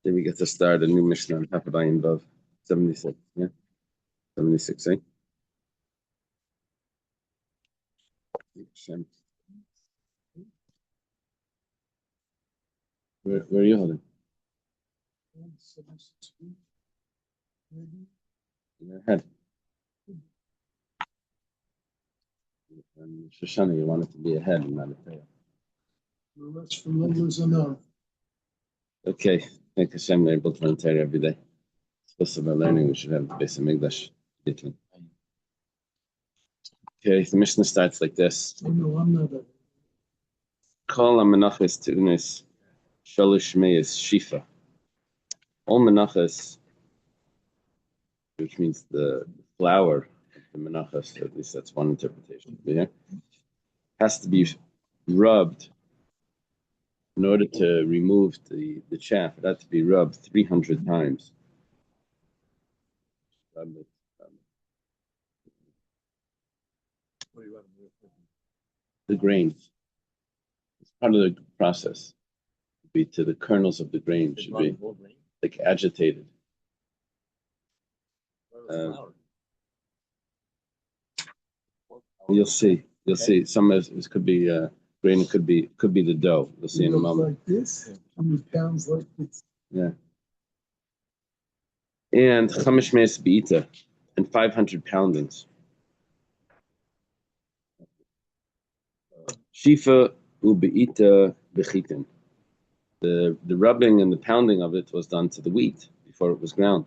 Then we get to start a new Mishnah on Hapabayim Vav 76. Yeah, 76. Where are you holding? In your head. And Shoshana, you want it to be a head and not a tail. Well, that's from numbers enough. Okay, thank Hashem, we're able to learn Torah every day. Supposed to learning, we should have the base of Migdash. Okay, the Mishnah starts like this. Oh, no, I'm not. Kol Menachos Tunis Shalosh Meis Shifa. All Menachos, which means the flower of the Menachos, at least that's one interpretation. Yeah, has to be rubbed in order to remove the chaff. It had to be rubbed 300 times. Rub it. The grains. It's part of the process. Be to the kernels of the grain should be like agitated. You'll see. Some of it could be grain. It could be the dough. You'll see in a moment. Like this, how many pounds like this? Yeah. And chamish meis beita and 500 poundings. Shifa ubeita bechitin. The rubbing and the pounding of it was done to the wheat before it was ground.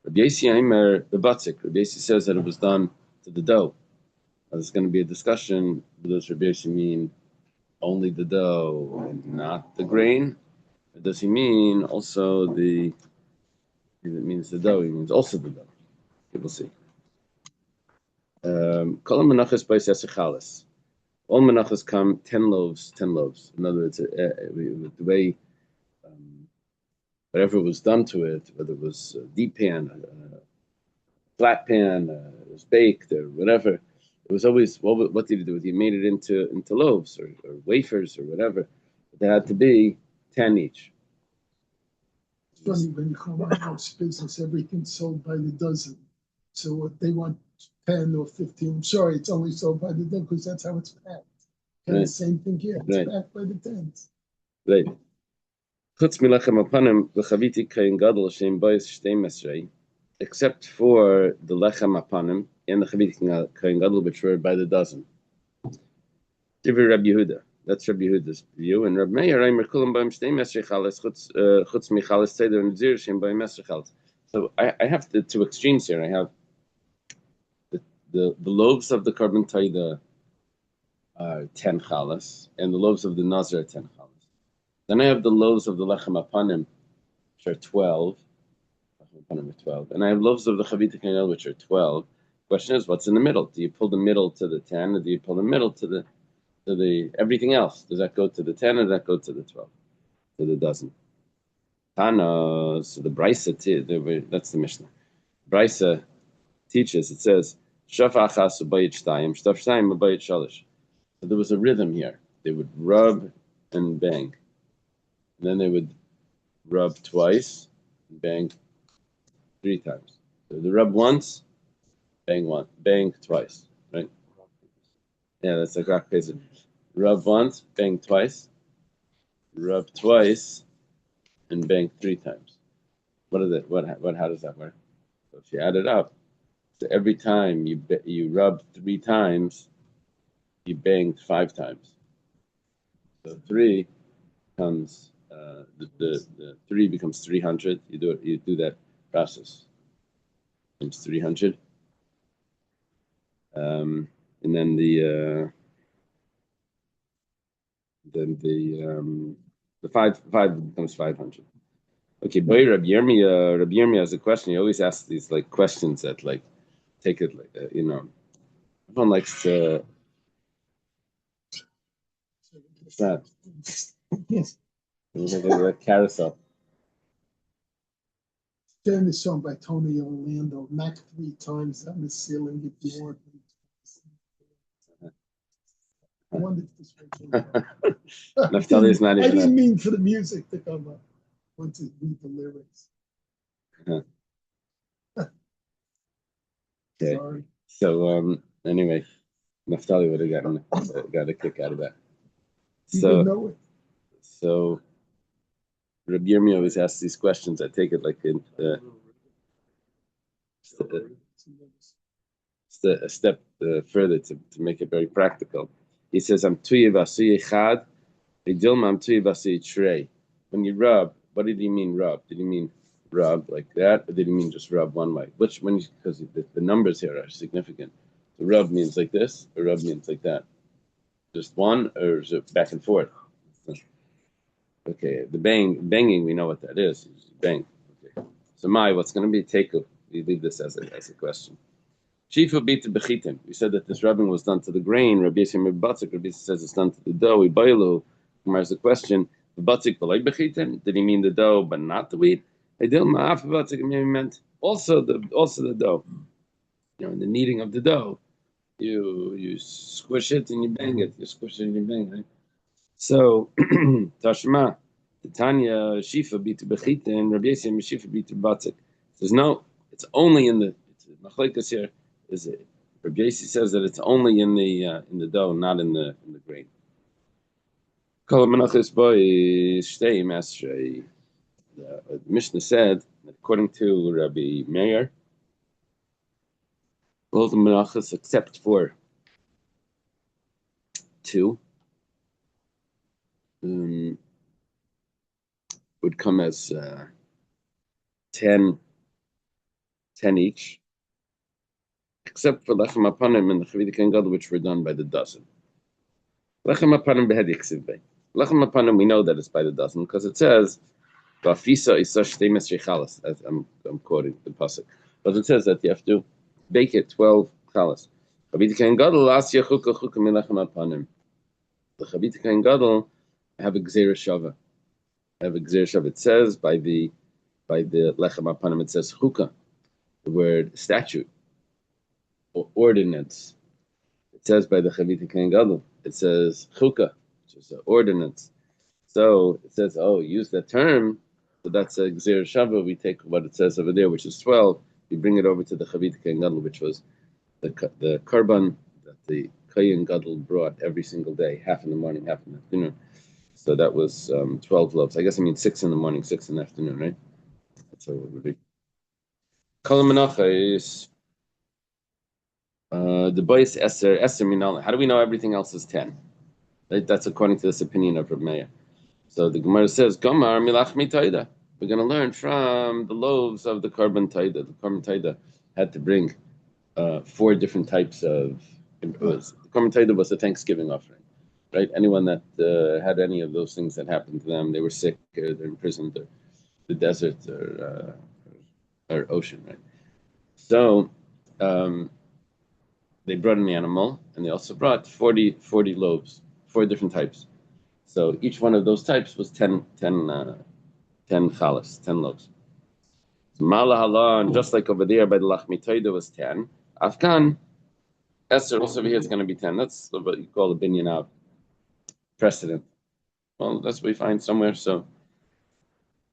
Rabbi Yossi Aimer bebatzik. Rabbi Yossi says that it was done to the dough. Now, there's going to be a discussion. Does Rabbi Yossi mean only the dough and not the grain? Or does he mean also if it means the dough, he means also the dough? We'll see. Kol menachos bais esechalas. All menachos come 10 loaves. In other words, the way whatever was done to it, whether it was a deep pan, flat pan, it was baked or whatever, it was always what did he do? He made it into loaves or wafers or whatever. But there had to be 10 each. It's funny when you come out of house business, everything's sold by the dozen. So what they want 10 or 15. I'm sorry, it's only sold by the dozen because that's how it's packed. And Right. the same thing here. It's packed by the tens. Right. Except for the lechem apanim and the chaviti kain gadol, which were by the dozen. Divrei Rabbi Yehuda. That's Rabbi Yehuda's view. And Rabbi Meir, Aimer kulam b'im shtei mesrei chalas chutz michalas tzeder and zir shem b'im mesrei chalas. So I have the two extremes here. I have the loaves of the korban taida are 10 chalas, and the loaves of the nazir are 10 chalas. Then I have the loaves of the lechem apanim, which are 12. And I have loaves of the chavita kainel, which are 12. Question is, what's in the middle? Do you pull the middle to the 10, or do you pull the middle to the everything else? Does that go to the 10, or does that go to the 12, to the dozen? Tana, so the Brisa, that's the Mishnah. Brisa teaches, it says, Shafachas ubayit shtayim, shtaf shtayim ubayit shalish. So there was a rhythm here. They would rub and bang. And then they would rub twice and bang 3 times. So they rub once, bang twice, right? Yeah, that's like rock paper. Rub once, bang twice, rub twice, and bang 3 times. What is it? How does that work? So if you add it up, so every time you rub 3 times, you banged 5 times. So 3 becomes the 3 becomes 300. You do that process. It's 300. And then the 5 becomes 500. Okay, boy, Rabbi Yirmiyah has a question. He always asks these like questions that like take it like everyone likes to. What's that? Yes. Like a carousel. During the song by Tony Orlando, knock 3 times on the ceiling if you want. I wondered if this was Naftali is not even. I didn't mean for the music to come up. want to read the lyrics. Okay. Sorry. So anyway, Naftali would have got a kick out of that. You didn't know it. So Rabbi Yirmiyah always asks these questions. I take it like a step further to make it very practical. He says, "I'm tuyi v'asuyi chad, v'dilma I'm tuyi v'asuyi trei." When you rub, what did he mean rub? Did he mean rub like that, or did he mean just rub one way? Which when because the numbers here are significant. The rub means like this, or rub means like that. Just one, or is it back and forth? Okay, the banging, we know what that is. Bang. Okay. So what's going to be takeoff? We leave this as a question. Shifa beat the bechitim. We said that this rubbing was done to the grain. Rabbi Yisrael Batzik. Rabbi Yisrael says it's done to the dough. We boilu. There's a question. The batzik b'loy bechitim. Did he mean the dough but not the wheat? I did ma'af batzik. Maybe meant also the dough. You know, in the kneading of the dough, you squish it and you bang it. You squish it and you bang it. So Tashma, the Tanya Shifa beat the bechitim. Rabbi Yisrael Shifa beat the batzik. Says no. It's only in the machlekes here. Is it? Rabbi Yossi says that it's only in the dough, not in the grain. Kol menachos boy shtei masrei. The Mishnah said, according to Rabbi Meir, all the menachos except for two would come as 10 each, except for lechem apanim and the chavidik and gadol, which were done by the dozen. Lechem apanim behedi ksiv. Lechem apanim, we know that it's by the dozen because it says, "Vafisa isa shtei mesrei chalas." I'm quoting the pasuk, but it says that you have to bake it 12 chalas. Chavidik and gadol asya chuka chuka milechem apanim. The chavidik and gadol have a gzeira shava. It says by the lechem apanim, it says chuka, the word statute or ordinance. It says by the Chavitik and Gadol, it says chuka, which is an ordinance. So it says, use that term. So that's a gzeir shava. We take what it says over there, which is 12. We bring it over to the Chavitik and Gadol, which was the karban that the Kohen Gadol brought every single day, half in the morning, half in the afternoon. So that was 12 loaves. I guess I mean 6 in the morning, 6 in the afternoon, right? That's how it would be. Kol menacha is the boys Esther minal. How do we know everything else is 10? Right? That's according to this opinion of Reb Meir. So the Gemara says, Gomar milach mitaida. We're going to learn from the loaves of the karban taida. The karban taida had to bring 4 different types of. The karban taida was a Thanksgiving offering, right? Anyone that had any of those things that happened to them, they were sick, or they're imprisoned, or the desert, or ocean, right? So. They brought an animal, and they also brought 40 loaves, 4 different types. So each one of those types was 10 chalas, 10 loaves. Mala hala, and just like over there by the Lachmi Toida was 10. Afkan, Esther also over here is going to be 10. That's what you call a binyan av precedent. Well, that's what we find somewhere, so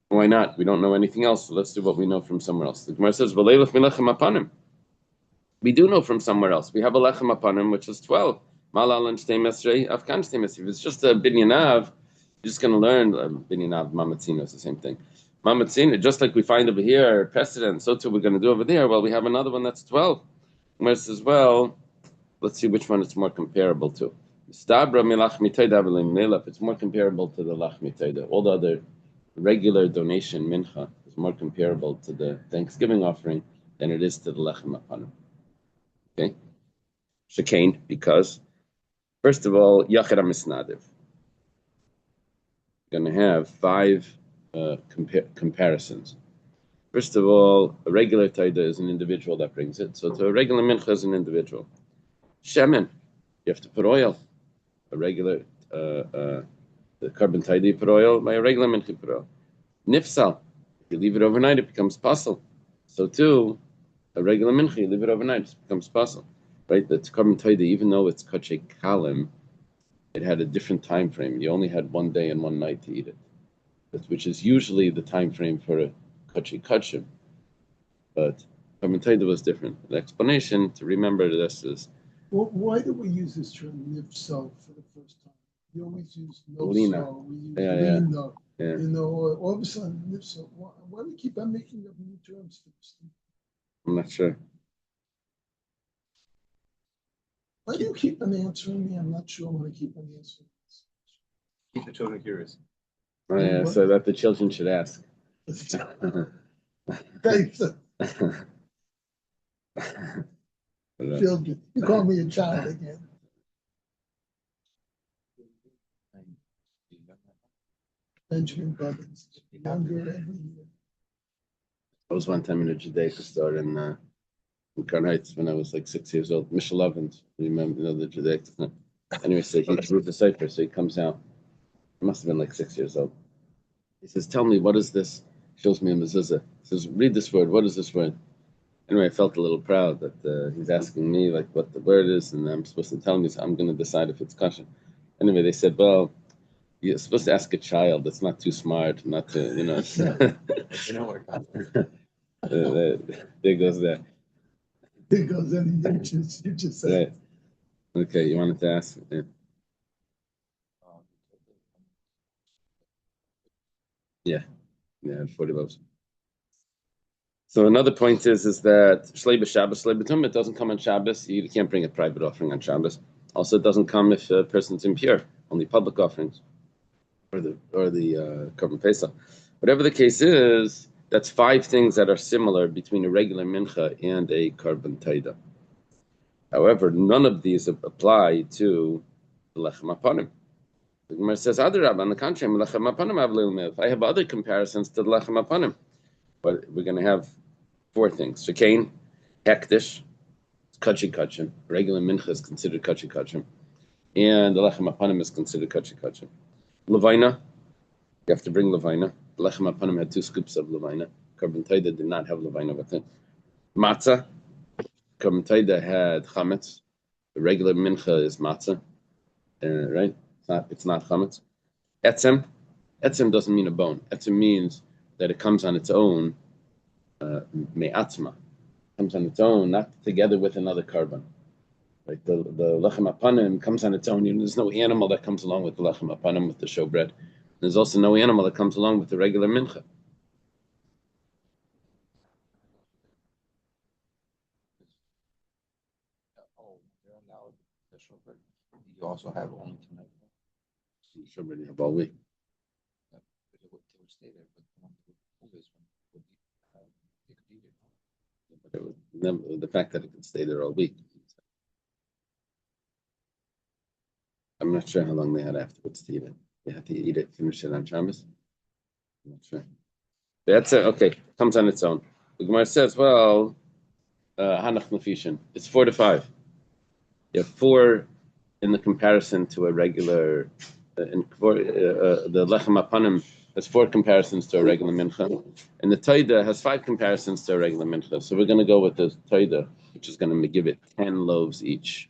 why not? We don't know anything else, so let's do what we know from somewhere else. The Gemara says, V'leilach milachem apanim. We do know from somewhere else. We have a lechem apanim, which is 12. Malal and shtei mesrei, afkan shtei mesrei. If it's just a binyan av, you're just going to learn binyan av, mamatzino is the same thing. Mamatzino, just like we find over here precedent, so too we're going to do over there. Well, we have another one that's 12. Where it says, well, let's see which one it's more comparable to. Stabra milach mitoida v'leim melaf. It's more comparable to the lach mitoida. All the other regular donation mincha is more comparable to the Thanksgiving offering than it is to the lechem apanim. Okay, shekain, because first of all, yachid misnadiv. Going to have 5 comparisons. First of all, a regular taida is an individual that brings it. So to a regular mincha is an individual. Shemen, you have to put oil. A regular the karban taida you put oil. By a regular mincha you put oil. Nifsal, if you leave it overnight, it becomes pasul. So too, a regular mincha, you leave it overnight, it becomes pasul. Right? The karban taida, even though it's kachei kalim, it had a different time frame. You only had 1 day and 1 night to eat it. which is usually the time frame for a kachi kachim. But Karban Taida was different. The explanation to remember this is why do we use this term nipso for the first time? We always use no Lina. so, we use Yeah. lina, Yeah. all of a sudden nipso. Why do we keep on making up new terms for this thing? I'm not sure. Why do you keep on answering me? I'm not sure when I keep on answering this. Keep the children curious. Oh, yeah, so that the children should ask. Thanks. Children. You call me a child again. Benjamin Bubbins, younger every year. I was one time in a Judaica store in Crown Heights when I was like 6 years old. Michel Evans, remember, the Judaica. Anyway, so he drew the cipher, so he comes out. He must have been like 6 years old. He says, "Tell me, what is this?" Shows me a mezuzah. He says, "Read this word. What is this word?" Anyway, I felt a little proud that he's asking me like what the word is, and I'm supposed to tell him. So I'm going to decide if it's kosher. Anyway, they said, "Well, you're supposed to ask a child that's not too smart, not to, you know." There goes that. There goes any you just said. Right. Okay, you wanted to ask? Yeah. Yeah, 40 loaves. So another point is that Shlei b'Shabbos, Shlei b'Tum, it doesn't come on Shabbos. You can't bring a private offering on Shabbos. Also, it doesn't come if a person's impure. Only public offerings, or the Korban Pesach. Whatever the case is, that's 5 things that are similar between a regular mincha and a Korban Taida. However, none of these apply to the Lechem Apanim. The Gemara says, Adarab, on the contrary, Lechem Apanim, I have other comparisons to the Lechem Apanim. But we're going to have 4 things. Shekain, Hektish, Kachi Kachim. Regular mincha is considered Kachi Kachim. And the Lechem Apanim is considered Kachi Kachim. Levina, you have to bring Levina. The Lechem Apanim had 2 scoops of Levina. Korban Taida did not have Levina with it. Matzah, Korban Taida had Chametz. The regular mincha is Matzah. Right? It's not Chametz. Etzem doesn't mean a bone. Etzem means that it comes on its own, me'atzma, comes on its own, not together with another korban. Like the lechem apanim comes on its own. There's no animal that comes along with the lechem apanim, with the showbread. There's also no animal that comes along with the regular mincha. You also have only tonight. Showbread you have all week. It would stay there, but The fact that it could stay there all week. I'm not sure how long they had afterwards to eat it. They had to eat it, finish it on Shabbos. I'm not sure. That's it. Okay, comes on its own. The Gemara says, well, Hanach Nefishin. It's 4 to 5. You have 4 in the comparison to a regular. The Lechem Apanim has 4 comparisons to a regular mincha, and the Taida has 5 comparisons to a regular mincha. So we're going to go with the Taida, which is going to give it 10 loaves each.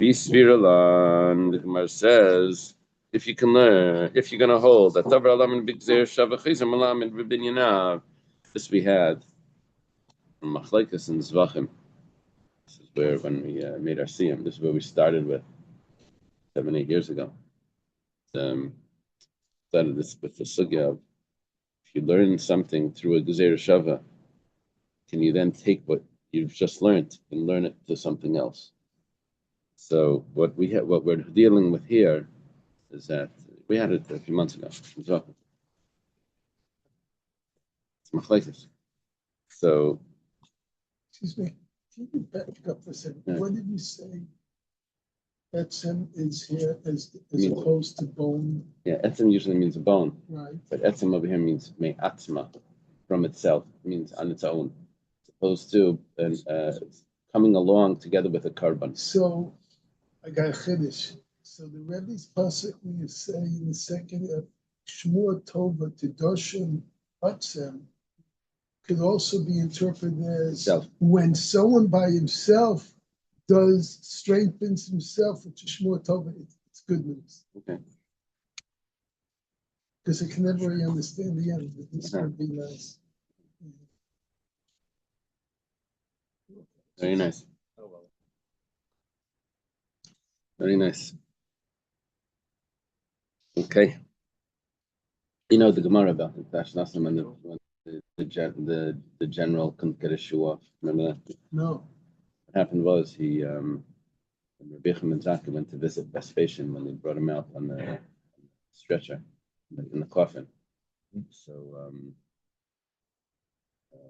Bisviralan, the Gemara says, if you can learn, if you're going to hold that Tavar Alam and Bigzer Shavachizim Alam and Rabbinyanav, this we had in Machlekes and Zvachim. This is where when we made our siyum, this is where we started with 7-8 years ago. Started this with the sugya of, if you learn something through a Gezer Shava, can you then take what you've just learned and learn it to something else? So what we're dealing with here is that we had it a few months ago. It's machlekes. So, excuse me, can you back up for a second? Yeah. What did you say? Etzem is here as opposed to bone. Yeah, etzem usually means a bone, Right. but etzem over here means me'atzma, from itself, it means on its own, as opposed to coming along together with a korban. So I got a chiddush. So the Rebbe's pasuk when you say in the second Shmua Tova to Doshim Atzem could also be interpreted as Self. when someone by himself strengthens himself with Shmua Tova, it's good news. Okay. Because I can never really understand the end, but this would be nice. Very nice. Oh, well. Very nice. Okay. You know the Gemara about it. That's not when the general couldn't get his shoe off. Remember that? No, What happened was when Rabbi Yochanan Zaka went to visit Vespasian when they brought him out on the stretcher in the coffin. So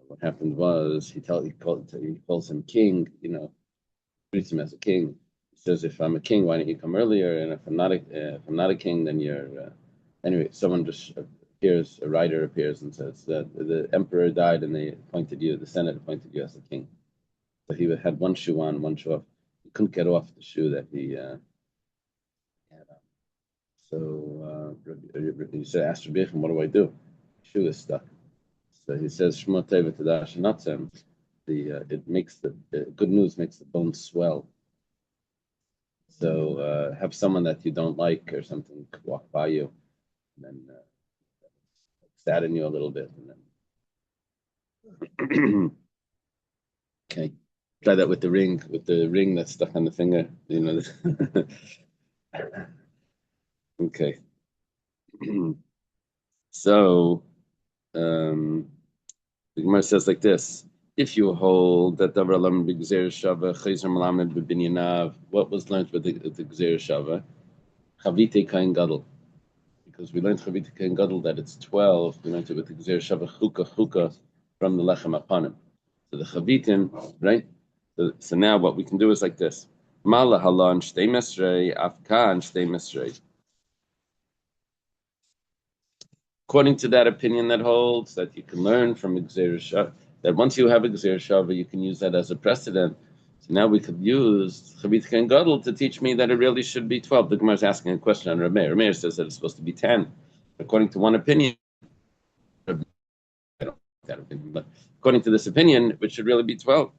what happened was he calls him king. You know, treats him as a king. He says, "If I'm a king, why don't you come earlier? And if I'm not a king, then you're." Anyway, someone just appears. A writer appears and says that the emperor died, and they appointed you. The Senate appointed you as a king. So he had one shoe on, one shoe off. He couldn't get off the shoe that he had on. So he said, "Ask Rabbi Yochanan, what do I do? The shoe is stuck." So he says, "Shmo teva tadash natzem." It makes the good news makes the bones swell. So have someone that you don't like or something walk by you, and then sadden you a little bit, and then okay, try that with the ring that's stuck on the finger. You know. Okay. So the Gemara says like this. If you hold that Davar Alam B'Gzeir Shava Chayzer Malamed B'Binyanav, what was learned with the Gzeir Shava? Chavite Kain Gadol. Because we learned Chavite Kain Gadol that it's 12. We learned it with the Gzeir Shava Chuka from the Lechem Apanim. So the Chavitim, right? So now what we can do is like this. Mala Halan Shtei Mesrei Afkan Shtei Mesrei. According to that opinion that holds that you can learn from Gzeir Shava, that once you have a Gzeir Shava, you can use that as a precedent. So now we could use Chavit Ken Gadol to teach me that it really should be 12. The Gemara is asking a question on Rameir. Rameir says that it's supposed to be 10. According to one opinion, I don't like that opinion, but according to this opinion, it should really be 12.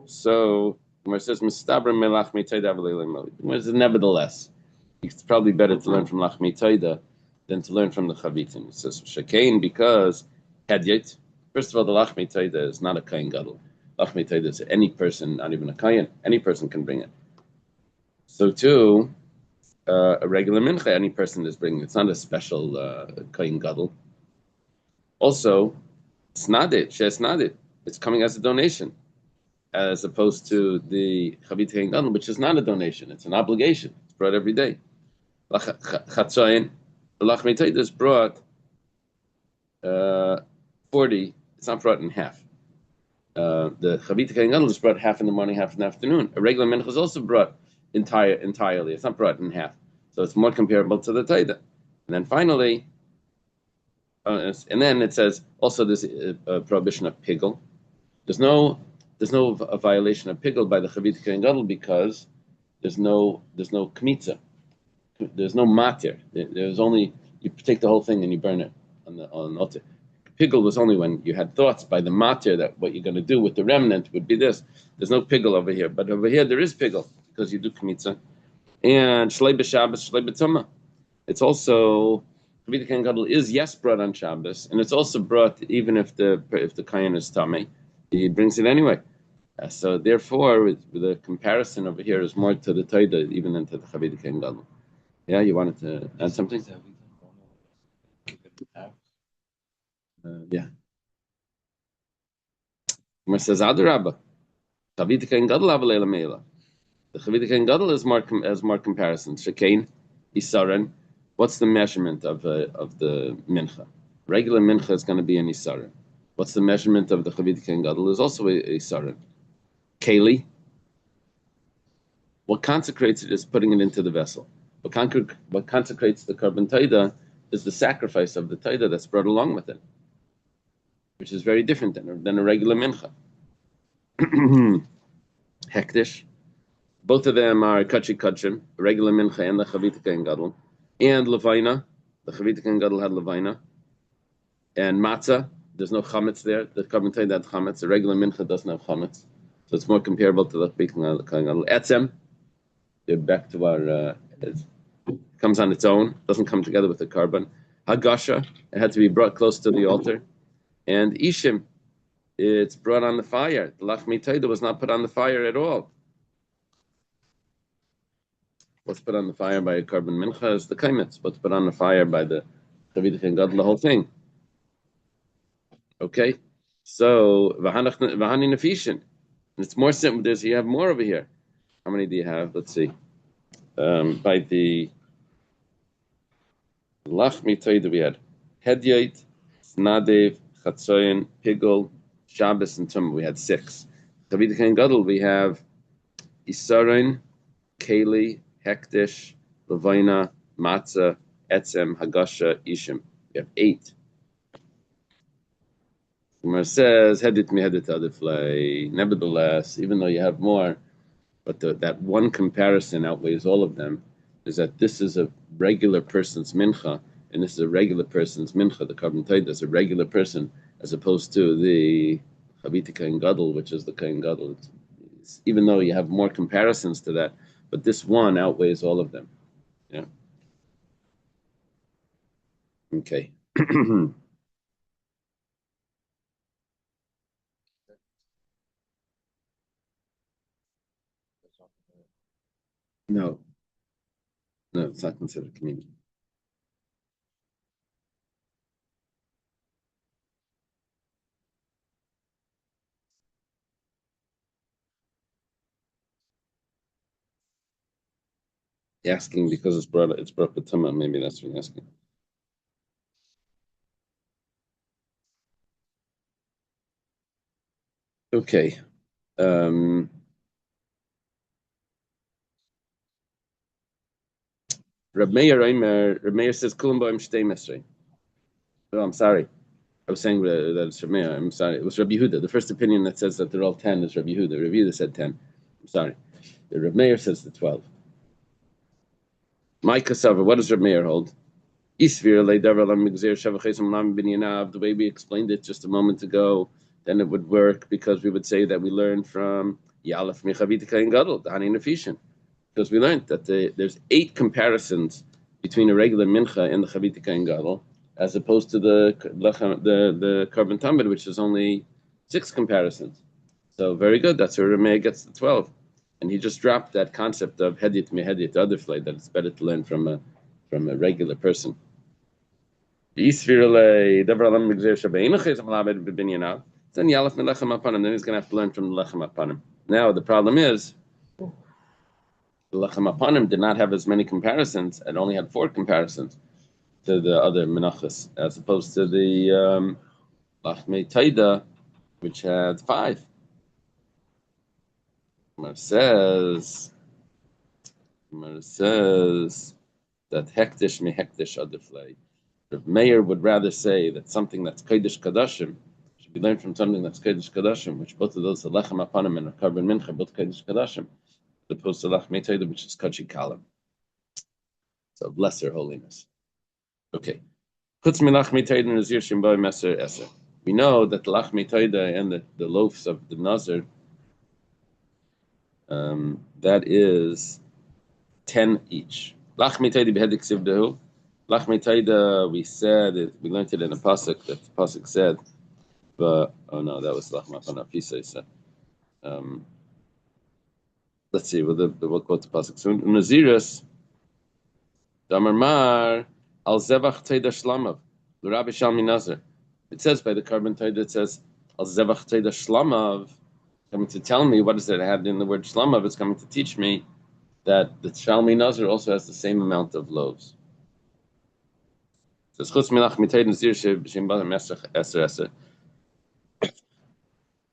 So the Gemara says, Mistabra melach mitayda v'leilei. The Gemara says, nevertheless, it's probably better to learn from Lach Mitayda than to learn from the Chavitim. It says Shekain because Hadyet. First of all, the Lach Mitayda is not a Kain Gadol. Lach Mitayda is any person, not even a Kain. Any person can bring it. So too, a regular mincha, any person is bringing it. It's not a special Kain Gadol. Also, it's nadit, shes nadit. It's coming as a donation, as opposed to the Chavit Kain Gadol, which is not a donation. It's an obligation. It's brought every day. Chatzayin, the Lach Mitayda is brought 40. It's not brought in half. The Chavit Kain Gadol is brought half in the morning, half in the afternoon. A regular mincha is also brought entirely. It's not brought in half, so it's more comparable to the Taida. And then finally, and then it says also there's a prohibition of pigel. There's no violation of pigel by the Chavit Kain Gadol because there's no kmitza. There's no matir. There's only you take the whole thing and you burn it on the altar. Pigel was only when you had thoughts by the matir that what you're going to do with the remnant would be this. There's no pigel over here, but over here there is pigel because you do kmitza. And shlei b'Shabbos, shlei b'Tumah. It's also Chavit Kain Gadol is brought on Shabbos, and it's also brought even if the kain is tamei, he brings it anyway. So therefore, the comparison over here is more to the Taida even than to the Chavit Kain Gadol. Yeah, you wanted to add something? Yeah. Gemara says, Adarabba, Chavit Kain Gadol Avalei Lameila. The Chavit Kain Gadol is more comparisons. Shekain, Isaran. What's the measurement of the mincha? Regular mincha is going to be an Isaran. What's the measurement of the Chavit Kain Gadol? Is also a Isaran. Keli. What consecrates it is putting it into the vessel. What consecrates the Karban Taida is the sacrifice of the Taida that's brought along with it, which is very different than a regular mincha. Hektish. Both of them are kachi kachim, regular mincha and the Chavit Kain Gadol. And levaina, the Chavit Kain Gadol had levaina. And matzah, there's no chametz there. The Karban Taida had chametz. The regular mincha doesn't have chametz. So it's more comparable to the Chavit Kain Gadol. Etzem, they're back to our, it comes on its own, doesn't come together with the carbon. Hagasha, it had to be brought close to the altar. And Ishim, it's brought on the fire. The Lachmi Taida was not put on the fire at all. What's put on the fire by a carbon mincha is the kaimitz. What's put on the fire by the Chavidik and God, the whole thing. Okay? So, Vahani Nefishin. It's more simple. You have more over here. How many do you have? Let's see. By the Lachmi Taida we had Hedyait, Nadev, Chatzoyin, Pigol, Shabbos, and Tumah. We had 6. Chavidik and Gadol we have Isarin, Keli, Hektish, Levina, Matzah, Etzem, Hagasha, Ishim. We have 8. Gemara says, Hedit mi hedit adiflay. Nevertheless, even though you have more, but that one comparison outweighs all of them, is that this is a regular person's mincha, and this is a regular person's mincha. The carbon taida is a regular person, as opposed to the Chavita Kain Gadol, which is the Kain Gadol. Even though you have more comparisons to that, but this one outweighs all of them. Yeah. Okay. No, it's not considered community. Asking because it's brought with Tama, maybe that's what you're asking. Okay. Reb Meir says Kulam Ba'im Shtei Mesrei. Oh, I'm sorry. I was saying that it's Reb Meir. I'm sorry. It was Rabbi Yehuda. The first opinion that says that they're all 10 is Rabbi Yehuda. Rabbi Yehuda said 10. I'm sorry. The Reb Meir says the 12. My Kasava, what does Reb Meir hold? The way we explained it just a moment ago, then it would work because we would say that we learned from Yalef Mechavitika and Gadol, the Hani Nefishin. Because we learned that there's 8 comparisons between a regular mincha and the Chavitika and Gadol, as opposed to the carbon tamid, which is only 6 comparisons. So very good. That's where Rameh gets the 12, and he just dropped that concept of hedit mehedit other flay, that it's better to learn from a regular person. Then he's going to have to learn from the lechem apanim. Now the problem is, the lechem apanim did not have as many comparisons, and only had 4 comparisons to the other menachos, as opposed to the lachmei taida, which had 5. Gemara says that hektish me hektish adiflei. If Meir would rather say that something that's kodesh kadashim should be learned from something that's kodesh kadashim, which both of those, the lechem apanim and the carbon mincha, both kodesh kadashim, as opposed to lachmei taida, which is kachi kalim. So of lesser holiness. Okay. Chutz milachmei taida nazir shimbai meser eser. We know that the lachmei taida and the loaves of the nazir, that is 10 each. Lachmei taida behedik sivdahu. Lachmei taida, we learned it in a pasuk that the pasuk said, but oh no, that was lachmei panafisa said. Let's see, we'll quote the pasuk soon. Naziris, Damarmar al zevach taida shlamav, l'Rabbi Shalmi Nazir. It says by the carbon taida, it says al zevach taida shlamav, coming to tell me what is it I had in the word shlamav. It's coming to teach me that the Shalmi Nazir also has the same amount of loaves. The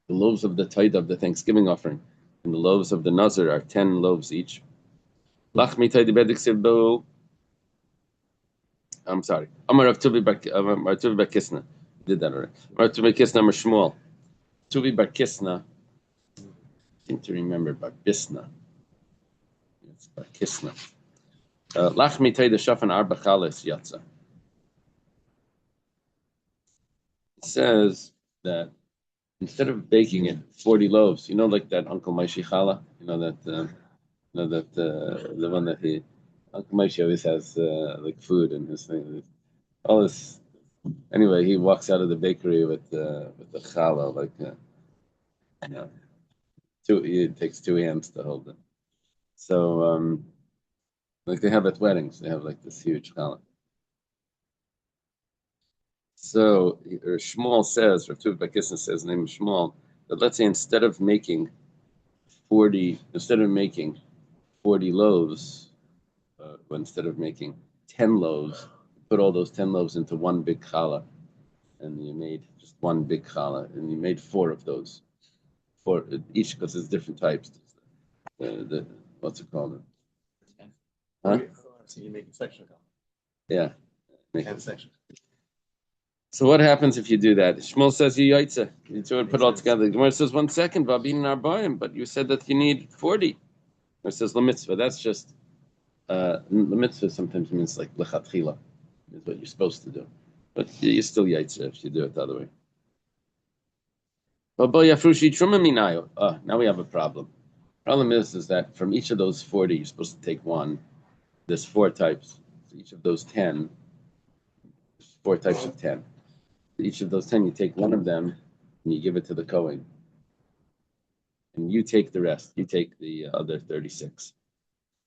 loaves of the taida of the Thanksgiving offering and the loaves of the Nazir are 10 loaves each. I'm sorry. Amar Rav Tuvi bar Kisna. Did that already. Rav Tuvi Kisna Amar Shmuel. Tuvi bar Kisna. I seem to remember bar Bisna. It's bar Kisna. Lachmi taida shafan arba chalas yatza. It says that instead of baking it 40 loaves, like that Uncle Maishi challah, the one that Uncle Maishi always has like food in his thing. all this. Anyway, he walks out of the bakery with the challah, like you know, it takes two hands to hold it. So like they have at weddings, they have like this huge challah. So Shmuel says, Rav Tuv Bakisson says, name of Shmuel, that let's say instead of making 40 loaves, instead of making 10 loaves, put all those 10 loaves into one big challah, and you made just one big challah, and you made four of those, four each because there's different types. What's it called? Huh? So you make a section of Yeah. 10 sections. So what happens if you do that? Shmuel says you yaitza. You two would put it all together. The Gemara says 1 second, Babin Arbaim, but you said that you need 40. It says la mitzvah. That's just la mitzvah sometimes means like lechatchila, is what you're supposed to do. But you're still yaitza if you do it the other way. Now we have a problem. Problem is that from each of those 40, you're supposed to take one. There's 4 types. So each of those 10, there's 4 types of 10. Each of those 10, you take one of them and you give it to the Kohen. And you take the rest. You take the other 36.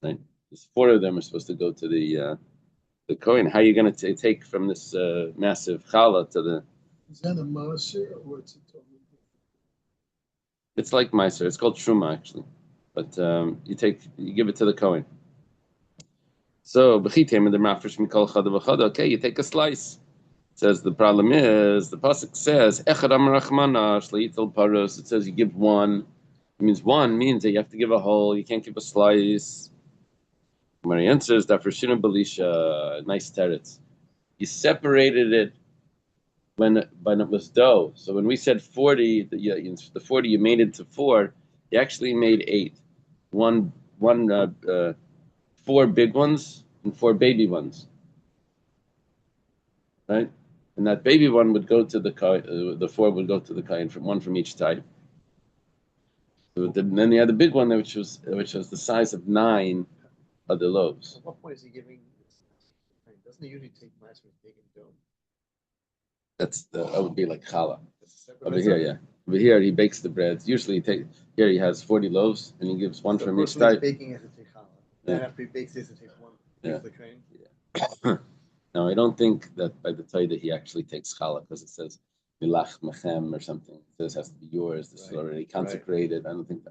Right? There's 4 of them are supposed to go to the Kohen. How are you going to take from this massive challah to the... Is that a maser or what's it called? It's like Meiser. It's called Truma, actually. But you give it to the Kohen. So, okay, you take a slice. Says the problem is the pasuk says echad amar rachmana shleitel paros. It says you give one. It means one means that you have to give a whole. You can't give a slice. Mary answers that for shina belisha, nice teretz. You separated it when it was dough. So when we said 40, the 40 you made into 4. You actually made 8. 4 big ones and 4 baby ones. Right. And that baby one would go to the 4 would go to the kain, from one from each type. So then you had the big one, which was the size of 9 other loaves. At what point is he giving this? Doesn't he usually take last week's big and dough? That would be like challah. Over here, yeah. Over here, he bakes the breads. Usually, he has 40 loaves, and he gives one from each type. Baking has to take challah. Then after he bakes this, it takes one. Yeah. The train. Yeah. No, I don't think that by the Torah he actually takes challah, because it says milach mechem or something. It says it has to be yours. This is already consecrated. Right. I don't think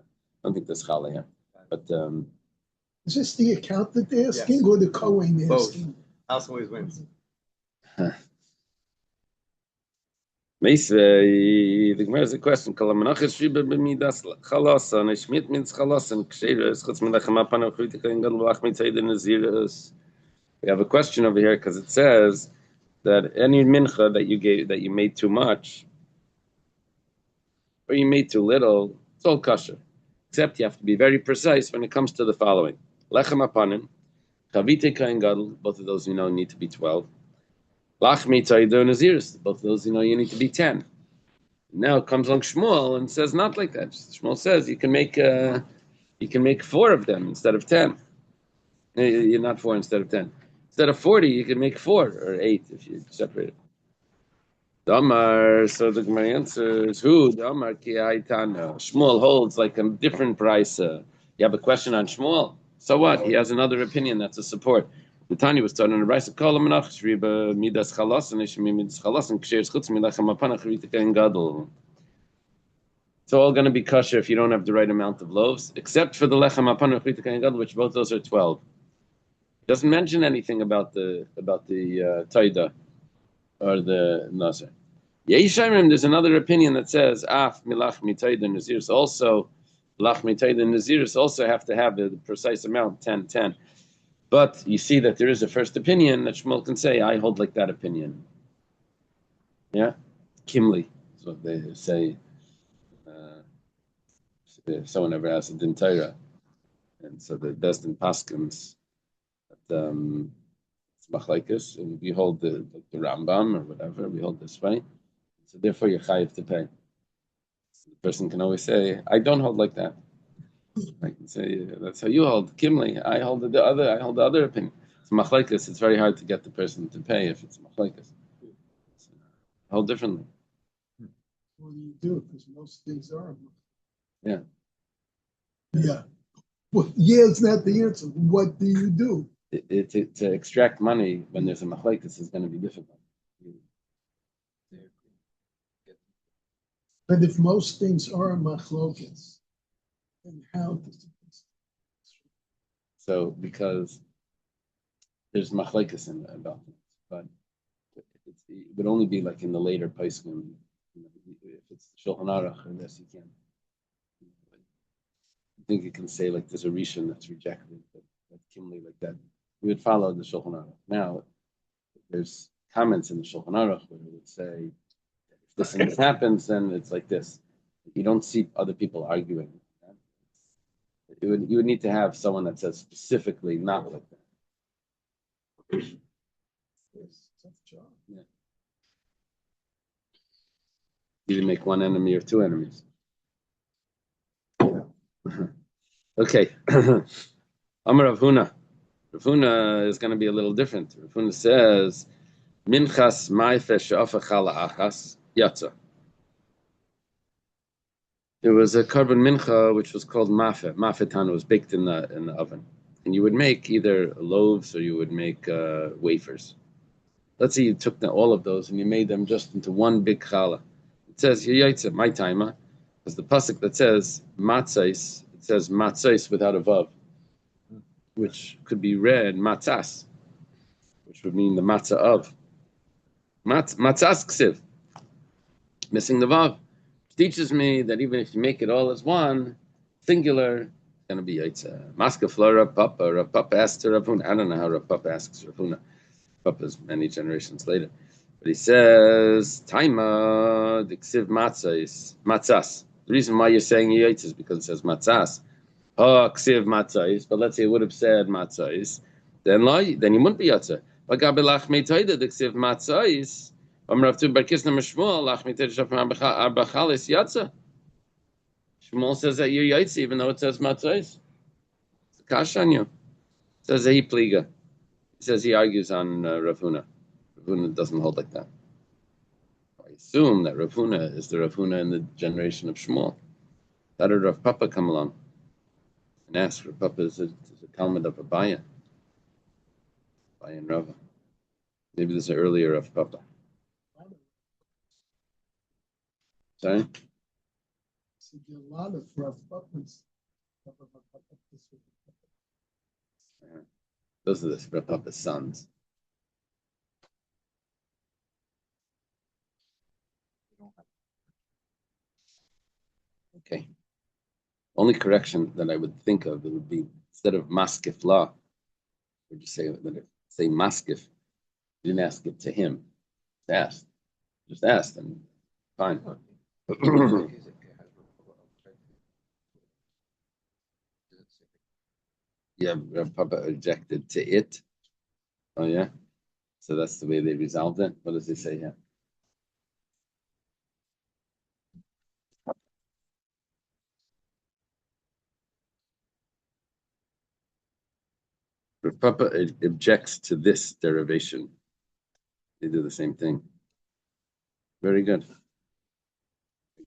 there's challah here. But is this the accountant asking or the Kohen asking? House always wins. The Gemara has a question. Maseches Menachos Daf and Shmit means chalas and ksheres. Chutz melachem apan u'chritika and gadol v'lach mitzayid naziros. We have a question over here because it says that any mincha that you made too much, or you made too little, it's all kosher. Except you have to be very precise when it comes to the following: lechem apanim, chavite kain gadol. Both of those need to be 12. Lach mitzayid naziros. Both of those you need to be 10. Now it comes along Shmuel and says not like that. Shmuel says you can make 4 of them instead of 10. You're not 4 instead of 10. Instead of 40, you can make 4 or 8 if you separate it. Damar, so the Gemara answers, who? Damar ki haitana. Shmuel holds like a different price. You have a question on Shmuel? So what? He has another opinion that's a support. The Tanya was starting on the rice of Kol Menachos Riba Midas Chalas and Ishmi Midas Chalas and Ksheres Chutz Milachem Apana Chritika and Gadol. It's all going to be kosher if you don't have the right amount of loaves, except for the Lechem Apana Chritika and Gadol, which both those are 12. Doesn't mention anything about the taida or the nazar. There's another opinion that says af milach mitaida naziris also lach mitaida naziris also have to have the precise amount 10. But you see that there is a first opinion that Shmuel can say I hold like that opinion. Yeah, kimli is what they say. If someone ever has a din Torah, and so the best in paskins. It's machlekes, and we hold the Rambam or whatever. We hold this way, so therefore you're chayiv to pay. So the person can always say, "I don't hold like that." I can say, "That's how you hold." Kimli, I hold the other opinion. it's machlekes. It's very hard to get the person to pay if it's machlekes. It's whole differently. What do you do? Because most things are. Yeah. Yeah. Well, yeah, it's not the answer. What do you do? To extract money when there's a machlekes is going to be difficult. But if most things are machlokas, then how does it? So because there's machlekes in about it, but it would only be like in the later poskim. If it's Shulchan Aruch or this, you can't. I think you can say like there's a rishon that's rejected, but kimli like that. We would follow the Shulchan Aruch. Now there's comments in the Shulchan Aruch where it would say if this and this happens, then it's like this. You don't see other people arguing. You would need to have someone that says specifically not like that. Tough job. Yeah. You didn't make one enemy or two enemies. Okay. Amar Rav Huna. Rav Huna is going to be a little different. Rav Huna says, Minchas ma'ifeh she'afa chala achas yatza. There was a carbon mincha which was called mafeh. Mafetana was baked in the oven, and you would make either loaves or you would make wafers. Let's say you took all of those and you made them just into one big challah. It says yaitza, my timer, because the pasuk that says matzais, it says matzais without a vav, which could be read matzas, which would mean the matzah of matzas ksiv, missing the vav. Teaches me that even if you make it all as one, singular, it's going to be yaitza. Maska flora papa. Rav Papa asked to Rav Huna. I don't know how Rav Papa asks Rav Huna. Papa's many generations later. But he says, Taima, the ksiv matzas. The reason why you're saying yaitz is because it says matzas. Oh, ksiv matzais. But let's say it would have said matzais. Then you wouldn't be yaitza. But gabilach meitaida, the ksiv matzais. Shmuel says that you're yaitz even though it says matzais. It's a kash on you. It says that he pliga. He says he argues on Rav Huna. Rav Huna doesn't hold like that. I assume that Rav Huna is the Rav Huna in the generation of Shmuel. How did Rav Papa come along and ask? Rav Papa is a Talmud of Abaya. Abaya and Rava. Maybe there's an earlier Rav Papa. Sorry? So there are a lot of rough buttons. Those are the Rav Papa's sons. Okay. Only correction that I would think of it would be instead of maskif la, would you say maskif? You didn't ask it to him. Just asked, and fine. Yeah, Rav Papa objected to it. Oh yeah, so that's the way they resolved it. What does it say here? Rav Papa objects to this derivation. They do the same thing. Very good.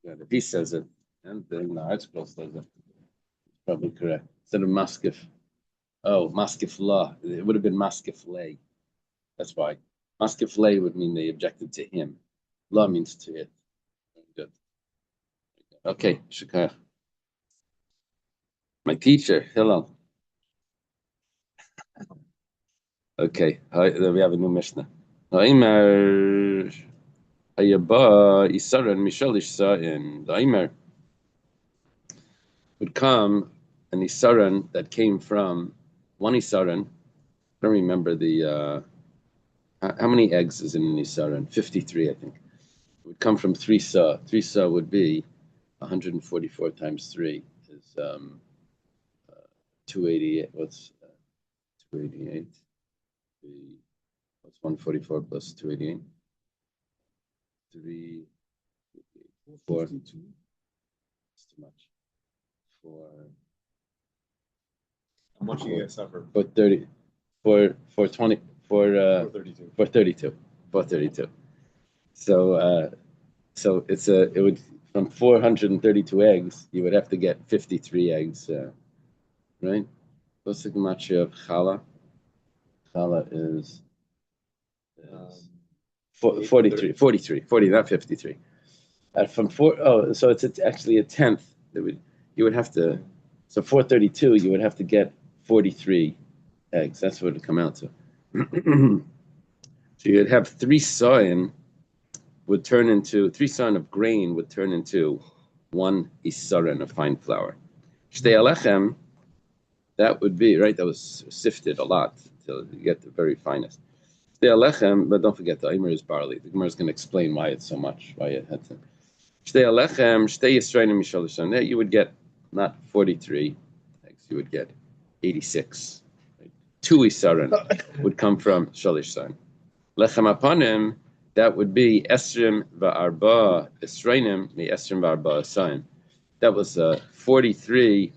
Very good. If he says it, and then the article says it, it's probably correct. Instead of maskif, maskif la. It would have been maskif lay. That's why. Maskif lay would mean they objected to him. La means to it. Very good. Okay, Shakar. My teacher, hello. Okay, we have a new Mishnah. Aimer Ayaba Isaran Mishalish Sa'in. The Aimer would come an Isaran that came from one Isaran. I don't remember the how many eggs is in an Isaran? 53, I think. It would come from 3 sa. 3 sa would be 144 times 3 is 288. What's 288? What's 144 plus 288? 3, 4. It's too much. 4. How much do you guys suffer? But 30. for 20 for 32. So it would from 432 eggs you would have to get 53 eggs, right? What's the gematria of challah? Challah is 40, not 53. From so it's actually a tenth. You would have to, so 432, you would have to get 43 eggs. That's what it would come out to. So you'd have 3 sayin of grain would turn into 1 isarin of fine flour. Shtei alechem, that would be, right, that was sifted a lot until you get the very finest. Shtei alechem, but don't forget the Aimer is barley. The Gemara is going to explain why it's so much, why it had to. Shtei alechem, shtei yisraelim mishalishan. There you would get not 43 eggs, you would get 86. Right? 2 isarin would come from shalishan. Lechem apanim, that would be esrim va'arba esreinim mi esrim va'arba asayin. That was 43.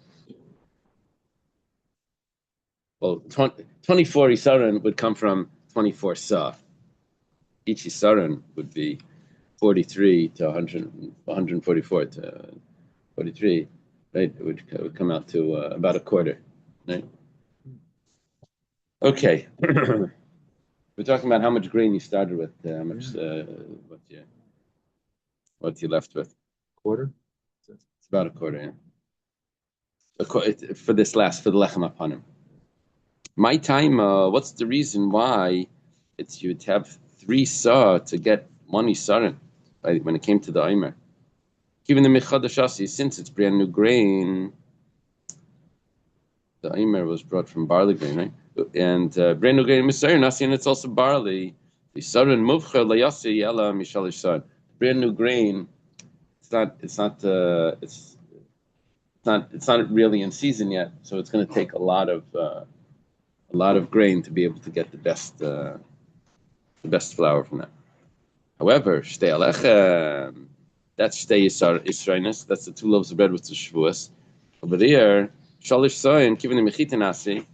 Well, 24 isarin would come from 24 sa. Each isarin would be 43 to 100, 144 to 43, right? It would come out to about a quarter, right? Okay. We're talking about how much grain you started with, how much, what you left with. Quarter? It's about a quarter, yeah. For the lechem apanim. My time, what's the reason why you'd have 3 sa to get 1 isarin, right, when it came to the Aimer? Given the Mechadashasi, since it's brand new grain, the Aimer was brought from barley grain, right? And brand new grain Misayin Nasi, and it's also barley. Isarin Muvcha Layasi Ela Mishalish San. Brand new grain, it's not really in season yet, so it's going to take a lot of grain to be able to get the best flour from that. However, shtei alechem, that's shtei yisraelis. That's the 2 loaves of bread with the shvuas. Over there, shalish sayin given the mechitanasi.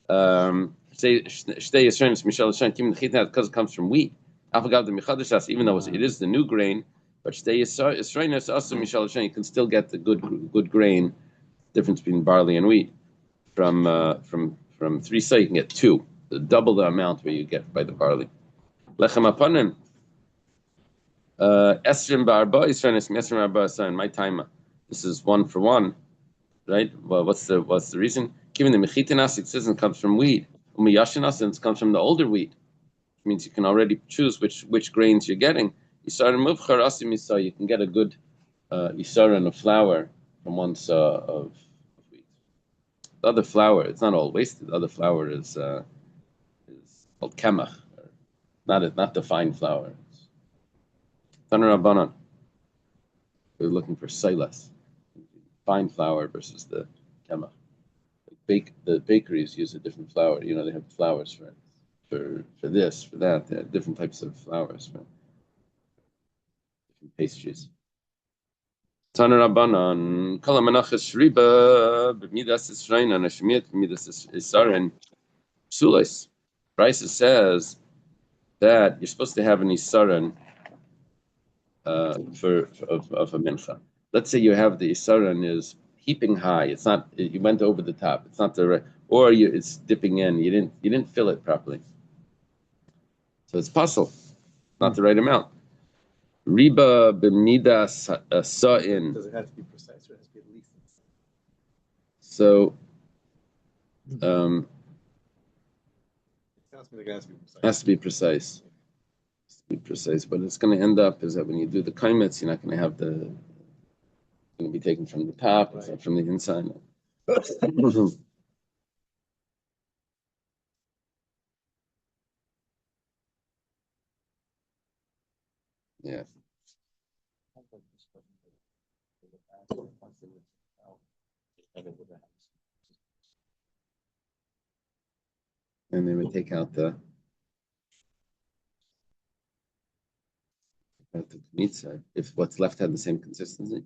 Shtei yisraelis mishalish sayin given the mechitanasi because it comes from wheat. Afagav the mechadashas, even though it is the new grain, but shtei yisraelis also mishalish sayin. You can still get the good grain. Difference between barley and wheat. From 3 sa you can get 2, double the amount where you get by the barley. Lechem apanim. Esrim ba'arba Yisraelis esrim ba'arba asayin. My time. This is 1 for 1, right? Well, what's the reason? Given the mechitanas, it says it comes from wheat. Umiyashinas, it comes from the older wheat, which means you can already choose which grains you're getting. Yisarin muvchar asim yisa. You can get a good yisarin of flour from 1 sa of wheat. The other flour, it's not all wasted. The other flour is called kemach, not the fine flour. Taner Rabbanan. We're looking for silas, fine flour versus the kemach. The bakeries use a different flour. They have flours for this, for that. They have different types of flours for different pastries. Taner Rabbanan. Kala Menachos Shriba b'midas Yisrain and Hashemiyat b'midas Yisarin Psulis. Bryce says that you're supposed to have an Yisarin of a mincha. Let's say you have the isaran is heaping high. It's not. You went over the top. It's not the right, or it's dipping in. You didn't fill it properly. So it's puzzle, not the right amount. Riba b'midas sa'in. Does it have to be precise, or it has to be at least? So, it sounds to me like it has to be precise. Has to be precise. But it's going to end up is that when you do the kaimets, you're not going to have it's going to be taken from the top, right, from the inside. Yeah. And they would take out the meat side if what's left had the same consistency.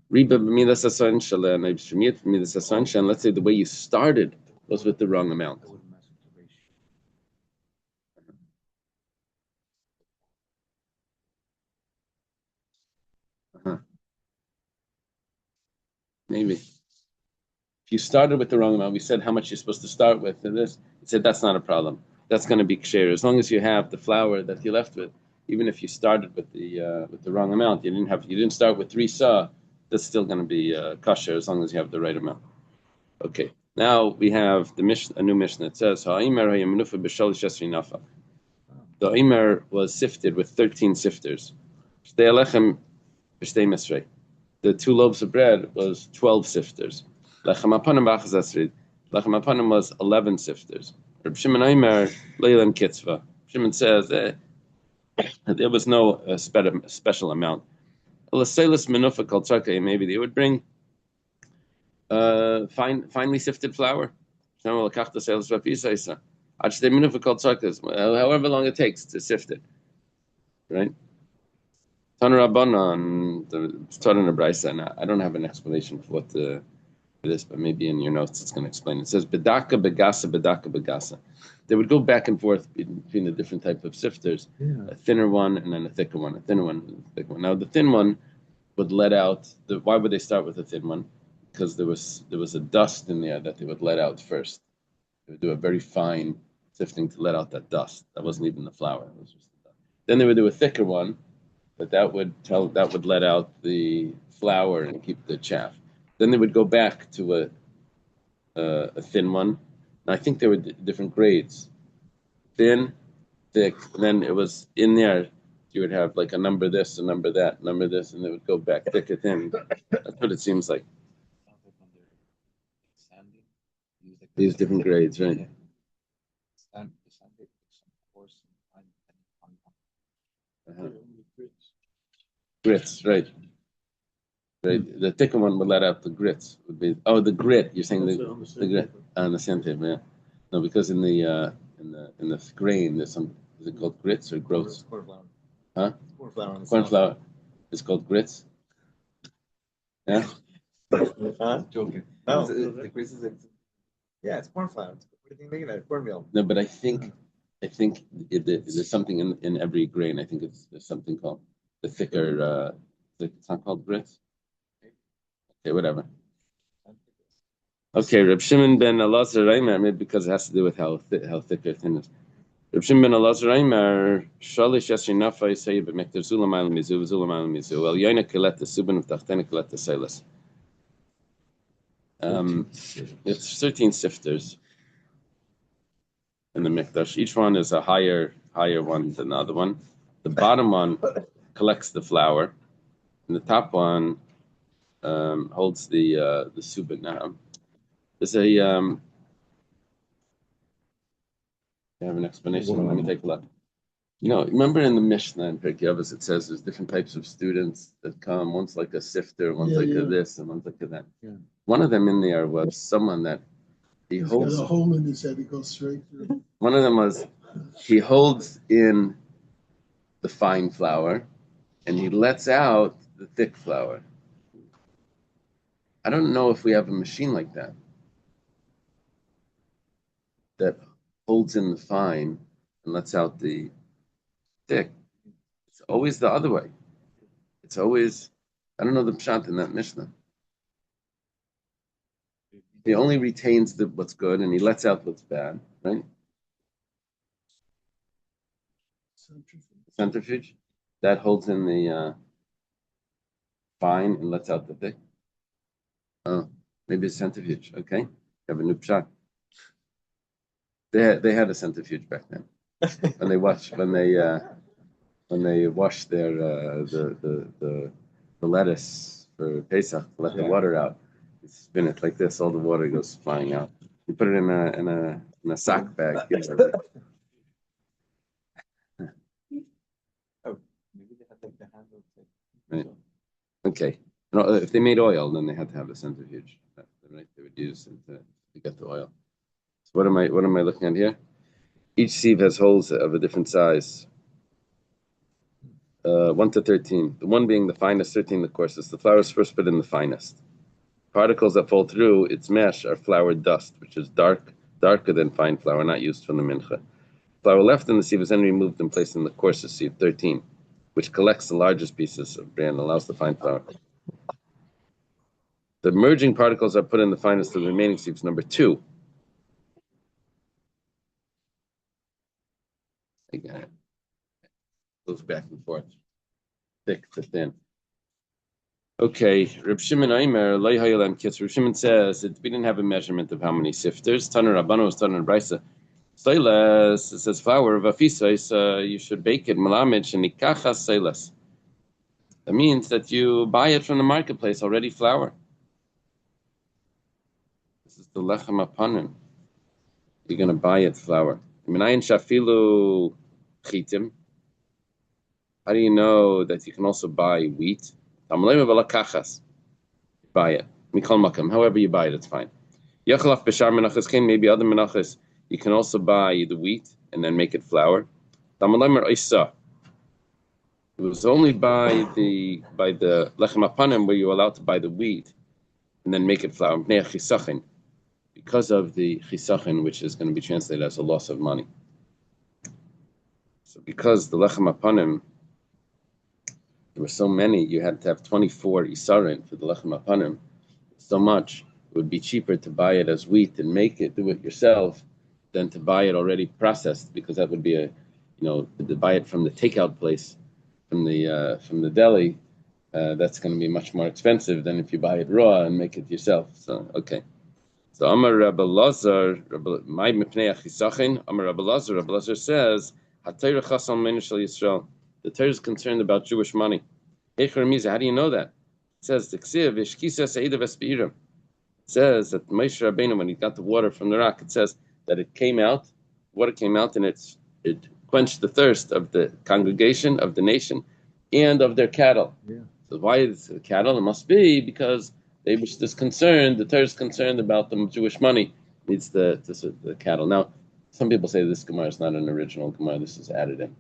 Reba b'midas hasan shaleh and shemiyat b'midas hasan shaleh. Let's say the way you started was with the wrong amount. That wouldn't mess with the ratio. Maybe. If you started with the wrong amount, we said how much you're supposed to start with, and this, he said that's not a problem. That's going to be kosher as long as you have the flour that you left with. Even if you started with the wrong amount, you didn't start with 3 sa. That's still going to be kosher as long as you have the right amount. Okay. Now we have a new Mishnah. It says Ha'imar hayamenufa b'shalish esrei nafa. The Imer was sifted with 13 sifters. Shtei alechem b'shtei mesrei. The 2 loaves of bread was 12 sifters. Lechem apanim b'achaz esrei. Lechem apanim was 11 sifters. Reb Shimon Aimer leilem kitzva. Shimon says there was no special amount. Elaselis menufa kol tzarkei. Maybe they would bring finely sifted flour. However long it takes to sift it, right? It's taught in a brisa, and I don't have an explanation for what it is, but maybe in your notes it's going to explain. It says bedaka begasa bedaka begasa. They would go back and forth between the different type of sifters, a thinner one and then a thicker one, a thinner one, and a thicker one. Now the thin one would let out. Why would they start with the thin one? Because there was a dust in there that they would let out first. They would do a very fine sifting to let out that dust. That wasn't even the flour. It was just the dust. Then they would do a thicker one, but that would let out the flour and keep the chaff. Then they would go back to a thin one. And I think there were different grades. Thin, thick, and then it was in there. You would have like a number this, a number that, number this, and they would go back thicker, thin. That's what it seems like. These different grades, right? Grits, right. Right. The thicker one would let out the grits. Would be the grit. You're saying the grit on the same table, yeah. No, because in the grain there's some. Is it called grits or groats? Corn flour. Huh? Corn flour. Corn flour. It's called grits. Yeah. Joking. No, the grits is yeah, it's corn flour. What do you think making that? Cornmeal. No, but I think there's something in every grain. I think there's something called the thicker. It's not called grits. Okay, whatever. Okay, Reb Shimon ben Elazar Reimer, maybe because it has to do with how thick or thin is. Reb Shimon ben Elazar Reimer, Shalish Yasri Nafa Yisayim b'Mekter Zulam Alam Mizu El Yoina Kilet Subin of Tachtena Kilet Selis. It's 13 sifters in the mikdash. Each one is a higher one than the other one. The bottom one collects the flour, and the top one holds the subin. Now, there's a you have an explanation. Let me take a look. Remember in the Mishnah in Pirkei Avos it says there's different types of students that come. One's like a sifter, one's like a this, and one's like a that. Yeah. One of them in there was someone that He's got a hole in his head. He goes straight through. One of them was he holds in the fine flour, and he lets out the thick flour. I don't know if we have a machine like that holds in the fine and lets out the thick. It's always the other way. It's always, I don't know the pshat in that Mishnah. He only retains what's good and he lets out what's bad, right? Centrifuge. That holds in the fine and lets out the thick. Oh, maybe it's centrifuge. Okay, you have a new pshat. They had a centrifuge back then. when they wash their the lettuce for Pesach to let the water out. You spin it like this, all the water goes flying out. You put it in a sack bag. Oh, maybe they had like the handle. Right. Okay. No, if they made oil, then they had to have a centrifuge. Right? They would use it to get the oil. So what am I looking at here? Each sieve has holes of a different size. 1 to 13. The 1 being the finest, 13 the coarsest. The flour is first put in the finest. Particles that fall through its mesh are flour dust, which is darker than fine flour, not used for the mincha. Flour left in the sieve is then removed and placed in the coarsest sieve, 13, which collects the largest pieces of bran and allows the fine flour. The merging particles are put in the finest of the remaining sieves, number 2. Again, it goes back and forth, thick to thin. Okay, Reb Shimon Aimer, Lei Hayalam Kitz. Reb Shimon says that we didn't have a measurement of how many sifters. Taner Rabbanu was Taner Brisa. Seilas, it says flour, Vafisais, you should bake it, Malamid, Shenikachas Seilas. That means that you buy it from the marketplace, already flour. This is the Lechem Apanim. You're going to buy it flour. Minayin Shafilu Chitim. How do you know that you can also buy wheat? Buy it. However you buy it, it's fine. Maybe other menachos, you can also buy the wheat and then make it flour. It was only by the lechem apanim where you're allowed to buy the wheat and then make it flour because of the chisachin, which is going to be translated as a loss of money. So because the lechem apanim, there were so many, you had to have 24 isarin for the lechem apanim. So much, it would be cheaper to buy it as wheat and do it yourself, than to buy it already processed, because that would be to buy it from the takeout place, from the deli. That's going to be much more expensive than if you buy it raw and make it yourself. So okay. So Amar Rabbi Lazar, my mipnei achisachin. Amar Rabbi Lazar says, HaTorah chasal menu shel Yisrael. The Torah is concerned about Jewish money. How do you know that? It says the Ksiv Ishkisa Seida Vespeira. It says that Moshe Rabbeinu, when he got the water from the rock, it says that water came out, and it quenched the thirst of the congregation, of the nation, and of their cattle. Yeah. So why is the cattle? It must be because the Torah is concerned about the Jewish money needs the cattle. Now, some people say this Gemara is not an original Gemara. This is added in.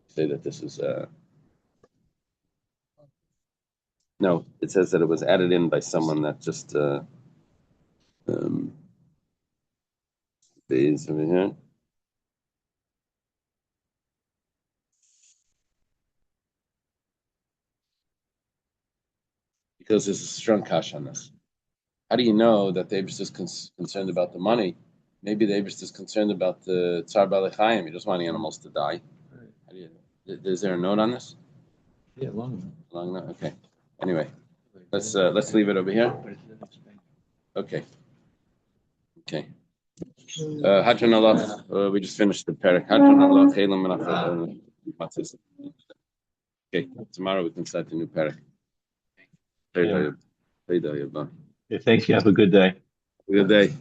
Say that this is no, it says that it was added in by someone that just is over here. Because there's a strong kash on this. How do you know that the Eibush is concerned about the money? Maybe the Eibush is concerned about the Tzar Balei Chaim. You just want animals to die. Right. Is there a note on this? Yeah, long note. Okay. Anyway, let's leave it over here. Okay. Hadran Allah. We just finished the parak. Hadran Allah. Chelam Menachos. Okay. Tomorrow we can start the new parak. Thanks. You have a good day. Good day.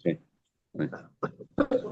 Okay. Bye.